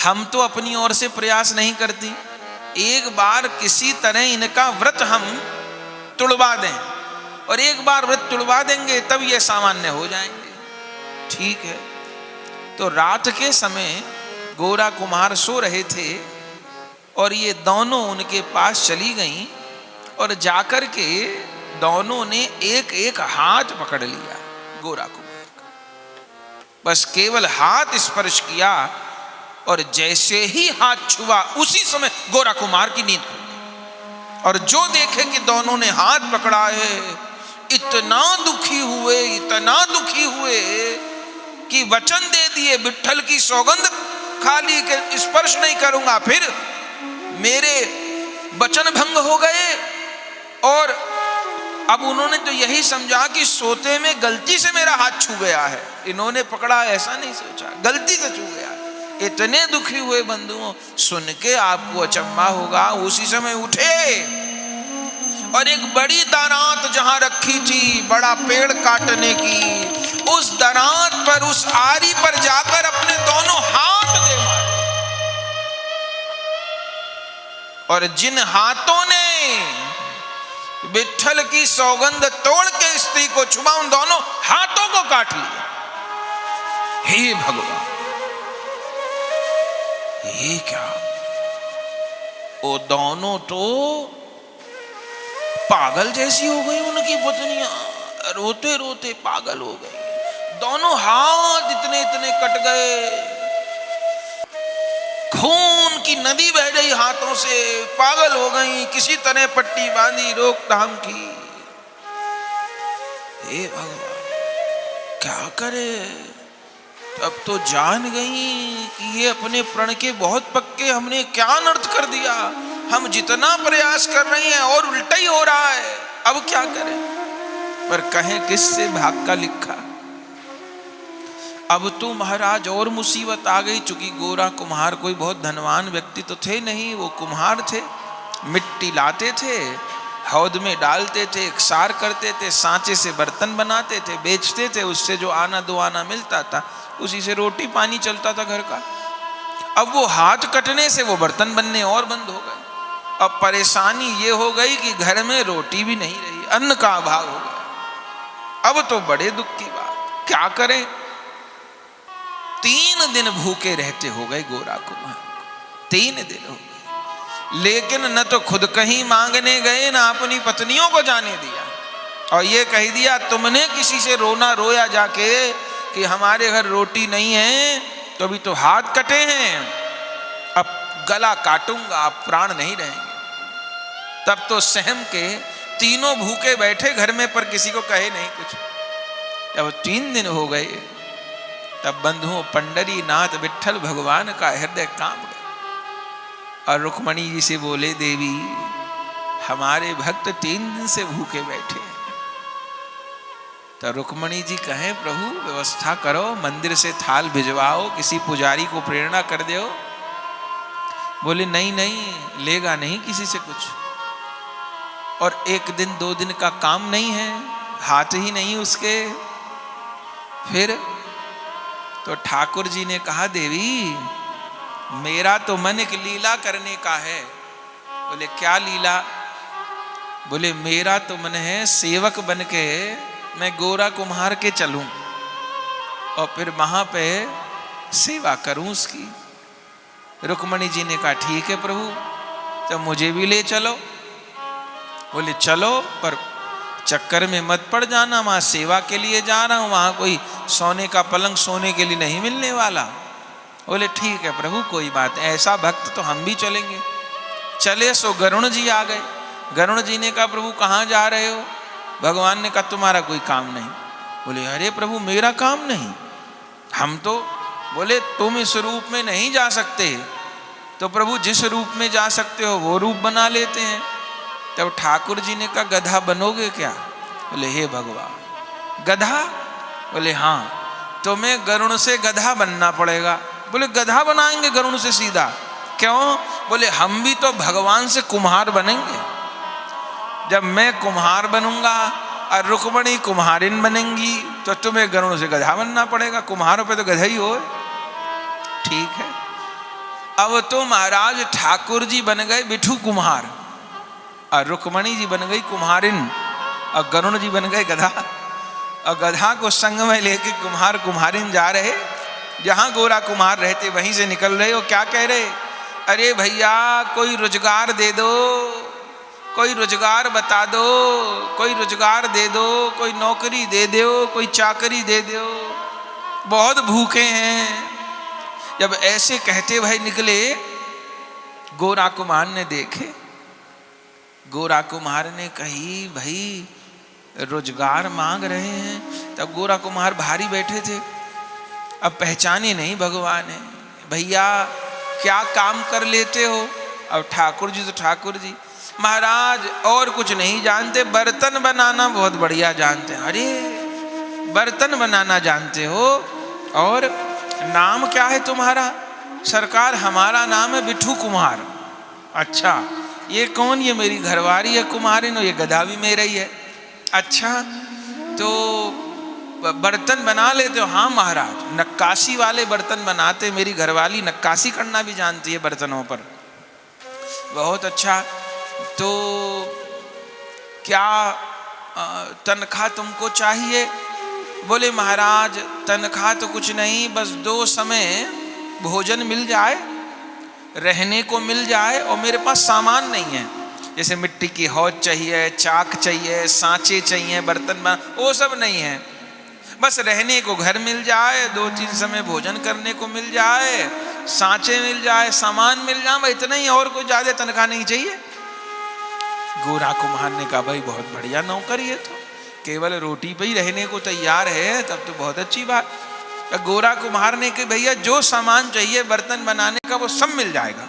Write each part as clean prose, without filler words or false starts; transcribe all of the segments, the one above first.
हम तो अपनी ओर से प्रयास नहीं करती, एक बार किसी तरह इनका व्रत हम तुड़वा दें और एक बार व्रत तुड़वा देंगे तब ये सामान्य हो जाएंगे। ठीक है। तो रात के समय गोरा कुम्हार सो रहे थे और ये दोनों उनके पास चली गईं और जाकर के दोनों ने एक एक हाथ पकड़ लिया गोरा कुम्हार का। बस केवल हाथ स्पर्श किया और जैसे ही हाथ छुआ उसी समय गोरा कुम्हार की नींद खुल गई। और जो देखे कि दोनों ने हाथ पकड़ा है, इतना दुखी हुए कि वचन दे दिए, विट्ठल की सौगंध खाली के स्पर्श नहीं करूंगा, फिर मेरे वचन भंग हो गए। और अब उन्होंने तो यही समझा कि सोते में गलती से मेरा हाथ छू गया है, इन्होंने पकड़ा ऐसा नहीं सोचा, गलती से छू गया। इतने दुखी हुए बंधुओं, सुन के आपको अचंभा होगा, उसी समय उठे और एक बड़ी दरांत जहां रखी थी बड़ा पेड़ काटने की, उस दरांत पर, उस आरी पर जाकर अपने दोनों हाथ दे मारे। और जिन हाथों ने विट्ठल की सौगंध तोड़ के स्त्री को छुआ, उन दोनों हाथों को काट लिया। हे भगवान, ये क्या? वो दोनों तो पागल जैसी हो गई, उनकी पत्नियां रोते रोते पागल हो गई। दोनों हाथ इतने इतने कट गए, खून की नदी बह गई हाथों से, पागल हो गई। किसी तरह पट्टी बांधी, रोकथाम की। हे भगवान, क्या करे? अब तो जान गई कि ये अपने प्रण के बहुत पक्के, हमने क्या अनर्थ कर दिया। हम जितना प्रयास कर रहे हैं और उल्टा ही हो रहा है, अब क्या करें? पर कहें किससे? भाग का लिखा। अब तो महाराज और मुसीबत आ गई, चूंकि गोरा कुम्हार कोई बहुत धनवान व्यक्ति तो थे नहीं, वो कुम्हार थे, मिट्टी लाते थे, हौद में डालते थे, एकसार करते थे, सांचे से बर्तन बनाते थे, बेचते थे, उससे जो आना दो आना मिलता था उसी से रोटी पानी चलता था घर का। अब वो हाथ कटने से वो बर्तन बनने और बंद हो गए। अब परेशानी ये हो गई कि घर में रोटी भी नहीं रही, अन्न का अभाव हो गया। अब तो बड़े दुख की बात, क्या करें? 3 दिन भूखे रहते हो गए गोरा कुम्हार को। 3 दिन हो गए, लेकिन न तो खुद कहीं मांगने गए, न अपनी पत्नियों को जाने दिया। और ये कह दिया, तुमने किसी से रोना रोया जाके कि हमारे घर रोटी नहीं है, तो अभी तो हाथ कटे हैं, अब गला काटूंगा, अब प्राण नहीं रहेंगे। तब तो सहम के तीनों भूखे बैठे घर में, पर किसी को कहे नहीं कुछ। जब 3 दिन हो गए, तब बंधुओं पंडरी नाथ विट्ठल भगवान का हृदय कांप गया और रुक्मणी जी से बोले, देवी हमारे भक्त 3 दिन से भूखे बैठे हैं। तो रुक्मणी जी कहें, प्रभु व्यवस्था करो, मंदिर से थाल भिजवाओ, किसी पुजारी को प्रेरणा कर दो। बोले नहीं नहीं, लेगा नहीं किसी से कुछ, और 1 दिन 2 दिन का काम नहीं है, हाथ ही नहीं उसके। फिर तो ठाकुर जी ने कहा, देवी मेरा तो मन एक लीला करने का है। बोले क्या लीला? बोले मेरा तो मन है सेवक बन के मैं गोरा कुम्हार के चलूं और फिर वहां पे सेवा करूं उसकी। रुक्मणी जी ने कहा, ठीक है प्रभु, तो मुझे भी ले चलो। बोले चलो, पर चक्कर में मत पड़ जाना, वहां सेवा के लिए जा रहा हूं, वहां कोई सोने का पलंग सोने के लिए नहीं मिलने वाला। बोले ठीक है प्रभु, कोई बात, ऐसा भक्त तो हम भी चलेंगे। चले सो गरुण जी आ गए। गरुण जी ने कहा, प्रभु कहाँ जा रहे हो? भगवान ने कहा, तुम्हारा कोई काम नहीं। बोले अरे प्रभु, मेरा काम नहीं? हम तो बोले तुम इस रूप में नहीं जा सकते, तो प्रभु जिस रूप में जा सकते हो वो रूप बना लेते हैं। तब ठाकुर जी ने कहा, गधा बनोगे क्या? बोले हे भगवान, गधा? बोले हाँ, तुम्हें गरुण से गधा बनना पड़ेगा। बोले गधा बनाएंगे गरुण से सीधा? क्यों? बोले हम भी तो भगवान से कुम्हार बनेंगे। जब मैं कुम्हार बनूंगा और रुक्मणी कुम्हारिन बनेंगी, तो तुम्हें गरुण से गधा बनना पड़ेगा। कुम्हारों पे तो गधा ही हो। ठीक है। अब तो महाराज ठाकुर जी बन गए बिठू कुम्हार, और रुक्मणी जी बन गई कुम्हारिन, और गरुण जी बन गए गधा। और गधा को संग में लेके कुम्हार कुम्हारिन जा रहे, जहाँ गोरा कुम्हार रहते वहीं से निकल रहे। और क्या कह रहे, अरे भैया कोई रोजगार दे दो, कोई रोजगार बता दो, कोई रोजगार दे दो, कोई नौकरी दे दो, कोई चाकरी दे दो, बहुत भूखे हैं। जब ऐसे कहते भाई निकले, गोरा कुम्हार ने देखे, गोरा कुम्हार ने कही भाई रोजगार मांग रहे हैं। तब गोरा कुम्हार भारी बैठे थे, अब पहचाने नहीं भगवान है। भैया क्या काम कर लेते हो? अब ठाकुर जी तो ठाकुर जी, महाराज और कुछ नहीं जानते, बर्तन बनाना बहुत बढ़िया जानते हैं। अरे बर्तन बनाना जानते हो, और नाम क्या है तुम्हारा? सरकार हमारा नाम है बिठू कुम्हार। अच्छा ये कौन? ये मेरी घरवारी है कुम्हारिन, और ये गधा भी मेरा ही है। अच्छा तो बर्तन बना लेते हो? हाँ महाराज, नक्काशी वाले बर्तन बनाते, मेरी घरवाली नक्काशी करना भी जानती है बर्तनों पर। बहुत अच्छा, तो क्या तनख्वाह तुमको चाहिए? बोले महाराज तनख्वाह तो कुछ नहीं, बस 2 समय भोजन मिल जाए, रहने को मिल जाए, और मेरे पास सामान नहीं है। जैसे मिट्टी की हौज चाहिए, चाक चाहिए, सांचे चाहिए, बर्तन बना, वो सब नहीं है। बस रहने को घर मिल जाए, 2-3 समय भोजन करने को मिल जाए, सांचे मिल जाए, सामान मिल जाए, इतना ही, और कोई ज्यादा तनख्वाह नहीं चाहिए। गोरा कुम्हार ने कहा भाई बहुत बढ़िया नौकरी है, तो केवल रोटी पे ही रहने को तैयार है, तब तो बहुत अच्छी बात। गोरा कुम्हार ने कहा भैया जो सामान चाहिए बर्तन बनाने का वो सब मिल जाएगा,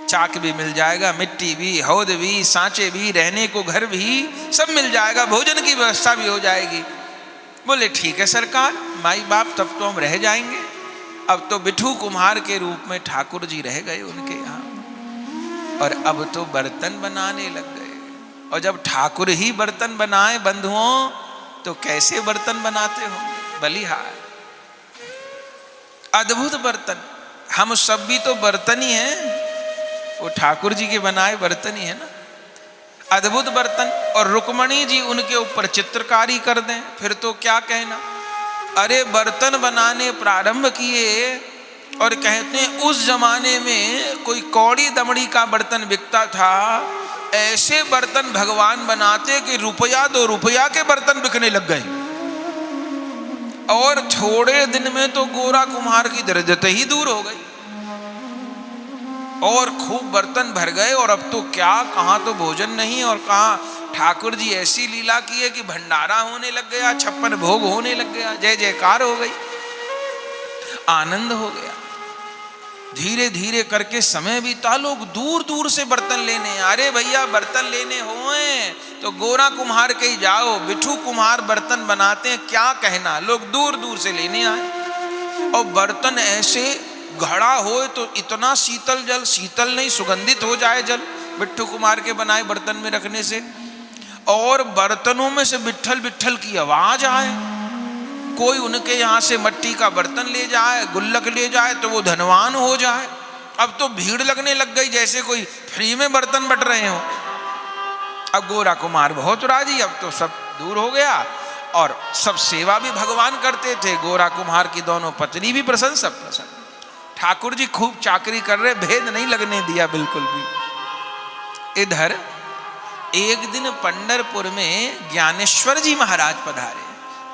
चाक भी मिल जाएगा, मिट्टी भी, हौद भी, सांचे भी, रहने को घर भी, सब मिल जाएगा, भोजन की व्यवस्था भी हो जाएगी। बोले ठीक है सरकार, माई बाप तब तो हम रह जाएंगे। अब तो बिठू कुम्हार के रूप में ठाकुर जी रह गए उनके यहाँ, और अब तो बर्तन बनाने लग गए। और जब ठाकुर ही बर्तन बनाए बंधुओं, तो कैसे बर्तन बनाते होंगे? बलिहार, अद्भुत बर्तन। हम सब भी तो बर्तन ही हैं, वो ठाकुर जी के बनाए बर्तन ही है ना, अद्भुत बर्तन। और रुक्मणी जी उनके ऊपर चित्रकारी कर दें, फिर तो क्या कहना। अरे बर्तन बनाने प्रारंभ किए, और कहते हैं उस जमाने में कोई कौड़ी दमड़ी का बर्तन बिकता था, ऐसे बर्तन भगवान बनाते कि ₹1-2 के बर्तन बिकने लग गए। और थोड़े दिन में तो गोरा कुम्हार की दरिद्रता ही दूर हो गई, और खूब बर्तन भर गए। और अब तो क्या, कहाँ तो भोजन नहीं, और कहाँ ठाकुर जी ऐसी लीला की है कि भंडारा होने लग गया, 56 भोग होने लग गया, जय जयकार हो गई, आनंद हो गया। धीरे धीरे करके समय बीता, लोग दूर दूर से बर्तन लेने। अरे भैया बर्तन लेने होए तो गोरा कुम्हार के ही जाओ, बिठू कुम्हार बर्तन बनाते हैं, क्या कहना। लोग दूर दूर से लेने आए, और बर्तन ऐसे घड़ा हो तो इतना शीतल जल, शीतल नहीं सुगंधित हो जाए जल, बिट्ठू कुमार के बनाए बर्तन में रखने से। और बर्तनों में से बिट्ठल बिट्ठल की आवाज आए। कोई उनके यहाँ से मट्टी का बर्तन ले जाए, गुल्लक ले जाए तो वो धनवान हो जाए। अब तो भीड़ लगने लग गई, जैसे कोई फ्री में बर्तन बट रहे हो। अब गोरा कुमार बहुत राजी, अब तो सब दूर हो गया, और सब सेवा भी भगवान करते थे। गोरा कुम्हार की दोनों पत्नी भी प्रसन्न, सब प्रसन्न। ठाकुर जी खूब चाकरी कर रहे, भेद नहीं लगने दिया बिल्कुल भी। इधर एक दिन पंढरपुर में ज्ञानेश्वर जी महाराज पधारे।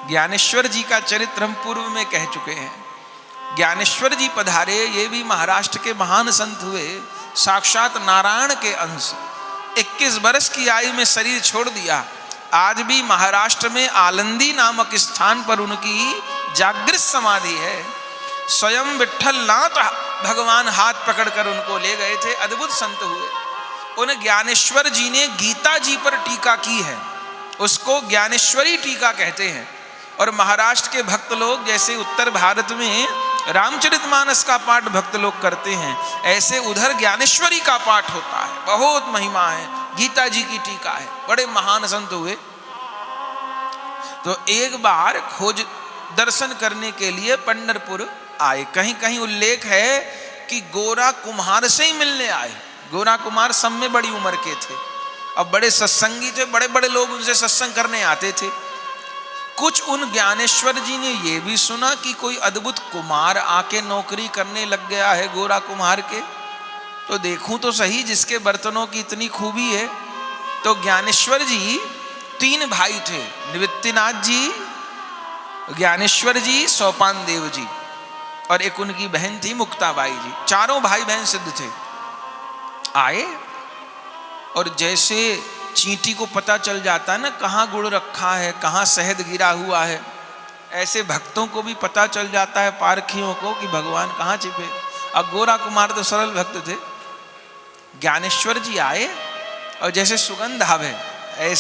ज्ञानेश्वर जी का चरित्र हम पूर्व में कह चुके हैं। ज्ञानेश्वर जी पधारे, ये भी महाराष्ट्र के महान संत हुए, साक्षात नारायण के अंश। 21 वर्ष की आयु में शरीर छोड़ दिया। आज भी महाराष्ट्र में आलंदी नामक स्थान पर उनकी जागृत समाधि है। स्वयं विठ्ठल नाथ भगवान हाथ पकड़कर उनको ले गए थे। अद्भुत संत हुए। उन ज्ञानेश्वर जी ने गीता जी पर टीका की है, उसको ज्ञानेश्वरी टीका कहते हैं। और महाराष्ट्र के भक्त लोग जैसे उत्तर भारत में रामचरितमानस का पाठ भक्त लोग करते हैं, ऐसे उधर ज्ञानेश्वरी का पाठ होता है। बहुत महिमा है, गीता जी की टीका है। बड़े महान संत हुए। तो एक बार खोज दर्शन करने के लिए पंढरपुर आए। कहीं कहीं उल्लेख है कि गोरा कुम्हार से ही मिलने आए। गोरा कुम्हार सब में बड़ी उम्र के थे, अब बड़े सत्संगी थे, बड़े बड़े लोग उनसे सत्संग करने आते थे। कुछ उन ज्ञानेश्वर जी ने ये भी सुना कि कोई अद्भुत कुम्हार आके नौकरी करने लग गया है गोरा कुम्हार के, तो देखूं तो सही जिसके बर्तनों की इतनी खूबी है। तो ज्ञानेश्वर जी 3 भाई थे, निवृत्तिनाथ जी, ज्ञानेश्वर जी, सोपान देव जी, और एक उनकी बहन थी मुक्ताबाई जी। चारों भाई बहन सिद्ध थे। आए और जैसे चींटी को पता चल जाता है ना कहाँ गुड़ रखा है, कहाँ शहद गिरा हुआ है, ऐसे भक्तों को भी पता चल जाता है, पारखियों को, कि भगवान कहाँ छिपे। अब गोरा कुमार तो सरल भक्त थे। ज्ञानेश्वर जी आए और जैसे सुगंध आवे ऐसे